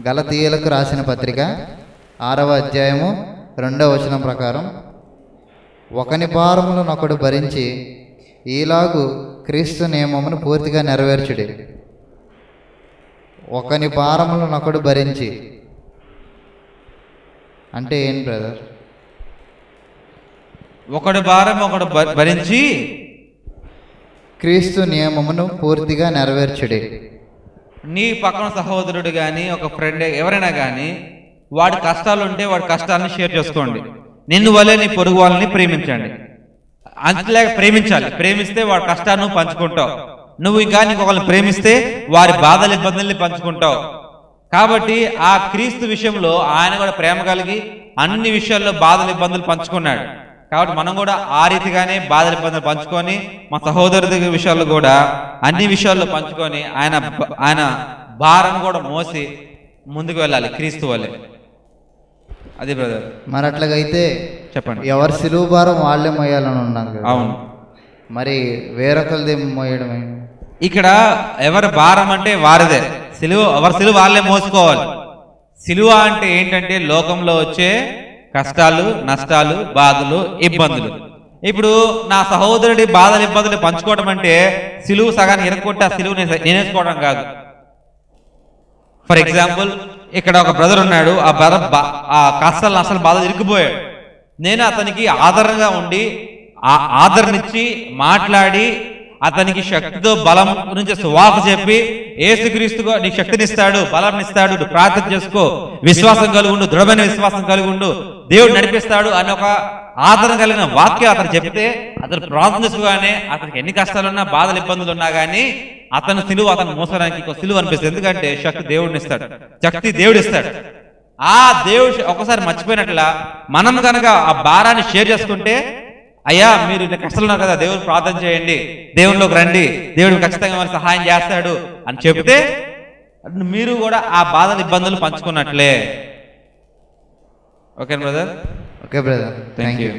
గలతీయులకు రాసిన పత్రిక 6వ అధ్యాయము 2వ వచనం ప్రకారం, ఒకని భారములనొకడు భరించి ఈలాగు క్రీస్తు నియమమును పూర్తిగా నెరవేర్చుడి. ఒకని భారములనొకడు భరించి అంటే ఏం బ్రదర్? ఒకడి భారం ఒకడు భరించి క్రీస్తు నియమమును పూర్తిగా నెరవేర్చుడి. నీ పక్కన సహోదరుడు కానీ ఒక ఫ్రెండ్ ఎవరైనా కానీ వాడి కష్టాలు ఉంటే వాడి కష్టాలను షేర్ చేసుకోండి. నిన్ను వల్లే నీ పొరుగు వాళ్ళని ప్రేమించండి. అంతేలాగ ప్రేమించాలి. ప్రేమిస్తే వాడి కష్టాన్ని పంచుకుంటావు. నువ్వు ఇంకా నీకొకరిని ప్రేమిస్తే వారి బాధల ఇబ్బందుల్ని పంచుకుంటావు. కాబట్టి ఆ క్రీస్తు విషయంలో ఆయన కూడా ప్రేమ కలిగి అన్ని విషయాల్లో బాధల ఇబ్బందులు పంచుకున్నాడు. కాబట్టి మనం కూడా ఆ రీతిగానే బాధల ఇబ్బందులు పంచుకొని మా సహోదరుడి విషయాల్లో కూడా అన్ని విషయాల్లో పంచుకొని ఆయన భారం కూడా మోసి ముందుకు వెళ్ళాలి క్రీస్తు వల్లే. అది బ్రదర్. మరి అట్లాగైతే చెప్పండి. ఎవరి సిలువ భారం వాళ్ళే మోయాలని ఉన్నాం కదా. అవును. మరి వేరొకరిది మోయడమే. ఇక్కడ ఎవరి భారం అంటే వారిదే. ఎవరి సిలువ వాళ్ళే మోసుకోవాలి. సిలువ అంటే ఏంటంటే లోకంలో వచ్చే కష్టాలు, నష్టాలు, బాధలు, ఇబ్బందులు. ఇప్పుడు నా సహోదరుడి బాధలు ఇబ్బందులు పంచుకోవడం అంటే సిలువు సగాన్ని ఎరగొట్టి ఆ సిలువు నేనేసుకోవడం కాదు. ఫర్ ఎగ్జాంపుల్, ఇక్కడ ఒక బ్రదర్ ఉన్నాడు. ఆ బ్రదర్ ఆ కష్టాలు నష్టాలు బాధలు ఇరుక్కుపోయాడు. నేను అతనికి ఆదరణగా ఉండి ఆదరణిచ్చి మాట్లాడి అతనికి శక్తితో బలం గురించి సువార్త చెప్పి యేసుక్రీస్తుగా నీకు శక్తినిస్తాడు, బలాన్నిస్తాడు, ప్రార్థన చేసుకో, విశ్వాసం కలిగి ఉండు, దృఢమైన విశ్వాసం కలిగి ఉండు, దేవుడు నడిపిస్తాడు అని ఒక ఆదరణ కలిగిన వాక్యం అతను చెప్తే అతను ప్రార్థన చేసుకోగానే అతనికి ఎన్ని కష్టాలున్నా బాధలు ఇబ్బందులు ఉన్నా కానీ అతను సిలువ అతను మోసడానికి సిలువ అనిపిస్తుంది. ఎందుకంటే శక్తి దేవుడిని ఇస్తాడు, శక్తి దేవుడు ఇస్తాడు. ఆ దేవుడు ఒకసారి మర్చిపోయినట్లా మనం కనుక ఆ భారాన్ని షేర్ చేసుకుంటే, అయ్యా మీరు కష్టాలు ఉన్నారు కదా, దేవుడు ప్రార్థన చేయండి, దేవునిలోకి రండి, దేవుడు ఖచ్చితంగా మనకు సహాయం చేస్తాడు అని చెప్తే మీరు కూడా ఆ బాధల ఇబ్బందులు పంచుకున్నట్లే. Okay brother. Okay brother, thank you.